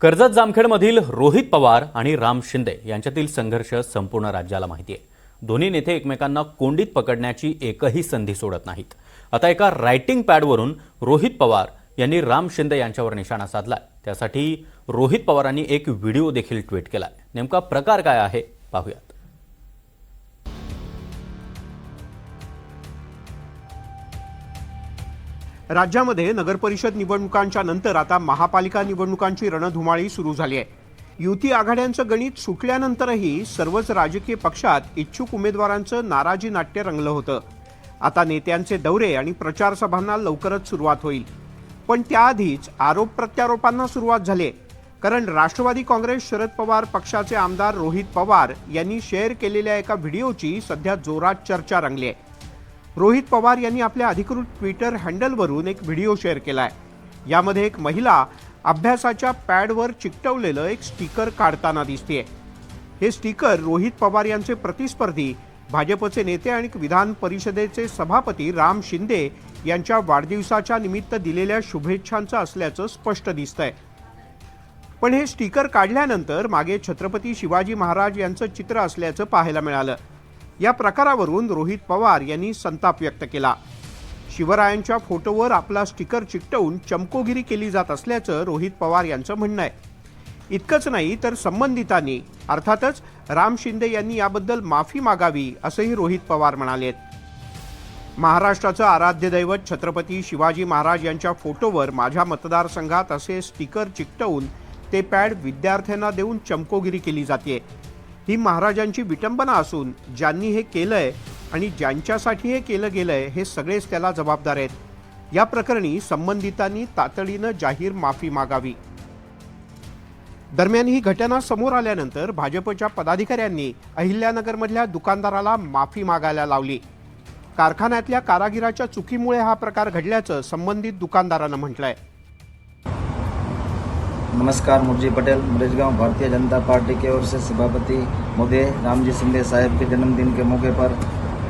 कर्जत जामखेडमधील रोहित पवार आणि राम शिंदे यांच्यातील संघर्ष संपूर्ण राज्याला माहिती आहे। दोन्ही नेते एकमेकांना कोंडीत पकडण्याची एकही संधी सोडत नाहीत। आता एका रायटिंग पॅडवरून रोहित पवार यांनी राम शिंदे यांच्यावर निशाणा साधलाय। त्यासाठी रोहित पवारांनी एक व्हिडिओ देखील ट्विट केलाय। नेमका प्रकार काय आहे पाहूयात। राज्यामध्ये नगरपरिषद निवडणुकांच्या नंतर आता महापालिका निवडणुकांची रणधुमाळी सुरू झाली आहे। युती आघाड्यांचं गणित सुटल्यानंतरही सर्वच राजकीय पक्षात इच्छुक उमेदवारांचं नाराजी नाट्य रंगलं होतं। आता नेत्यांचे दौरे आणि प्रचार सभांना लवकरच सुरुवात होईल, पण त्याआधीच आरोप प्रत्यारोपांना सुरुवात झाली। कारण राष्ट्रवादी काँग्रेस शरद पवार पक्षाचे आमदार रोहित पवार यांनी शेअर केलेल्या एका व्हिडिओची सध्या जोरात चर्चा रंगली आहे। रोहित पवार यांनी आपल्या अधिकृत ट्विटर हँडलवरून एक व्हिडिओ शेअर केलाय। यामध्ये एक महिला अभ्यासाच्या पॅडवर चिकटवलेलं एक स्टिकर काढताना दिसतेय। हे स्टिकर रोहित पवार यांचे प्रतिस्पर्धी भाजपचे नेते आणि विधान परिषदेचे सभापती राम शिंदे यांच्या वाढदिवसाच्या निमित्त दिलेल्या शुभेच्छांचं असल्याचं स्पष्ट दिसतंय। पण हे स्टिकर काढल्यानंतर मागे छत्रपती शिवाजी महाराज यांचं चित्र असल्याचं पाहायला मिळालं। या प्रकारावरून रोहित पवार यांनी संताप व्यक्त केला। शिवरायांच्या फोटोवर आपला स्टिकर चिकटवून चमकोगिरी केली जात असल्याचं रोहित पवार यांचं म्हणणं आहे। इतकंच नाही तर संबंधितांनी अर्थातच राम शिंदे यांनी याबद्दल माफी मागावी असंही रोहित पवार म्हणालेत। महाराष्ट्राचं आराध्य दैवत छत्रपती शिवाजी महाराज यांच्या फोटोवर माझ्या मतदारसंघात असे स्टिकर चिकटवून ते पॅड विद्यार्थ्यांना देऊन चमकोगिरी केली जाते। ही महाराजांची विटंबना असून ज्यांनी हे केलंय आणि ज्यांच्यासाठी हे केलं गेलंय हे सगळेच त्याला जबाबदार आहेत। या प्रकरणी संबंधितांनी तातडीनं जाहीर माफी मागावी। दरम्यान ही घटना समोर आल्यानंतर भाजपच्या पदाधिकाऱ्यांनी अहिल्यानगरमधल्या दुकानदाराला माफी मागायला लावली। कारखान्यातल्या कारागिराच्या चुकीमुळे हा प्रकार घडल्याचं संबंधित दुकानदारानं म्हटलंय। नमस्कार, मुरजी पटेल, मुरेजगांव भारतीय जनता पार्टी की ओर से सभापति महोदय रामजी शिंदे साहब के जन्मदिन के मौके पर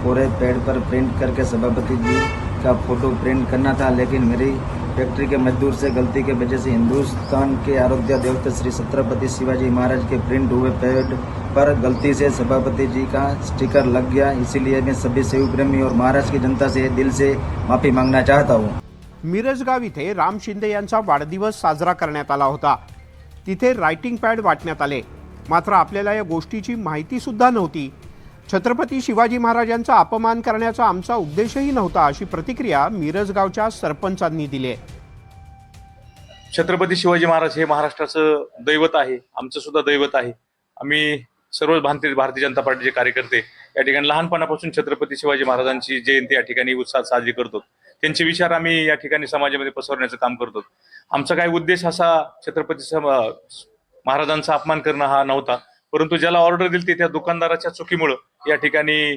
पूरे पेड़ पर प्रिंट करके सभापति जी का फोटो प्रिंट करना था, लेकिन मेरी फैक्ट्री के मजदूर से गलती के वजह से हिंदुस्तान के आराध्य देवता श्री छत्रपति शिवाजी महाराज के प्रिंट हुए पेड़ पर गलती से सभापति जी का स्टिकर लग गया। इसीलिए मैं सभी शिव प्रेमी और महाराष्ट्र की जनता से दिल से माफ़ी मांगना चाहता हूँ। मिरजगाव इथे राम शिंदे यांचा वाढदिवस साजरा करण्यात आला होता। तिथे रायटिंग पॅड वाटण्यात आले, मात्र आपल्याला या गोष्टीची माहिती सुद्धा नव्हती। छत्रपती शिवाजी महाराजांचा अपमान करण्याचा आमचा उद्देशही नव्हता, अशी प्रतिक्रिया मिरजगावच्या सरपंचांनी दिली आहे। छत्रपती शिवाजी महाराज हे महाराष्ट्राचं दैवत आहे, आमचं सुद्धा दैवत आहे। आम्ही सर्व भारतीय जनता पार्टीचे कार्यकर्ते या ठिकाणी लहानपणापासून छत्रपती शिवाजी महाराजांची जयंती या ठिकाणी उत्साहात साजरी करतो। त्यांचे विचार आम्ही या ठिकाणी समाजामध्ये पसरवण्याचं काम करतो। आमचा काही उद्देश असा छत्रपती महाराजांचा अपमान करणं हा नव्हता, परंतु ज्याला ऑर्डर दिली त्या दुकानदाराच्या चुकीमुळे या ठिकाणी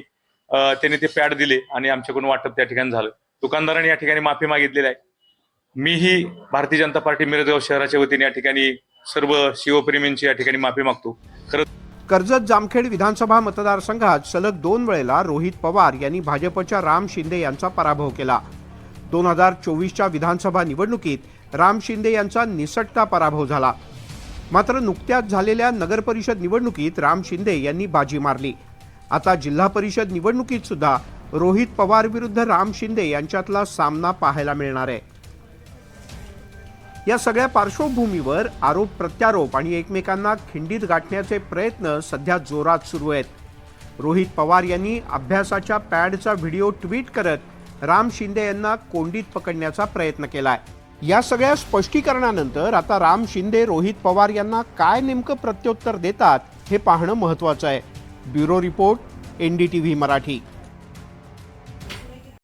त्यांनी ते पॅड दिले आणि आमच्याकडून वाटप त्या ठिकाणी झालं। दुकानदारांनी या ठिकाणी माफी मागितलेली आहे। मीही भारतीय जनता पार्टी मिरजगाव शहराच्या वतीने या ठिकाणी सर्व शिवप्रेमींची या ठिकाणी माफी मागतो। कर्जत जामखेड विधानसभा मतदारसंघात सलग 2 वेळेला रोहित पवार यांनी भाजपच्या राम शिंदे यांचा पराभव केला। 2024च्या विधानसभा निवडणुकीत राम शिंदे यांचा निसटता पराभव झाला। मात्र नुकत्याच झालेल्या नगरपरिषद निवडणुकीत राम शिंदे यांनी बाजी मारली। आता जिल्हा परिषद निवडणुकीत सुद्धा रोहित पवार विरुद्ध राम शिंदे यांच्यातला सामना पाहायला मिळणार आहे। या सगळ्या पार्श्वभूमीवर आरोप प्रत्यारोप आणि एकमेकांना खिंडीत गाठण्याचे प्रयत्न सध्या जोरात सुरू आहेत। रोहित पवार यांनी अभ्यासाच्या पॅडचा व्हिडिओ ट्विट करत राम शिंदे यांना कोंडीत पकडण्याचा प्रयत्न केलाय। या सगळ्या स्पष्टीकरणानंतर आता राम शिंदे रोहित पवार यांना काय नेमकं प्रत्युत्तर देतात हे पाहणं महत्त्वाचं आहे। Bureau report, NDTV Marathi.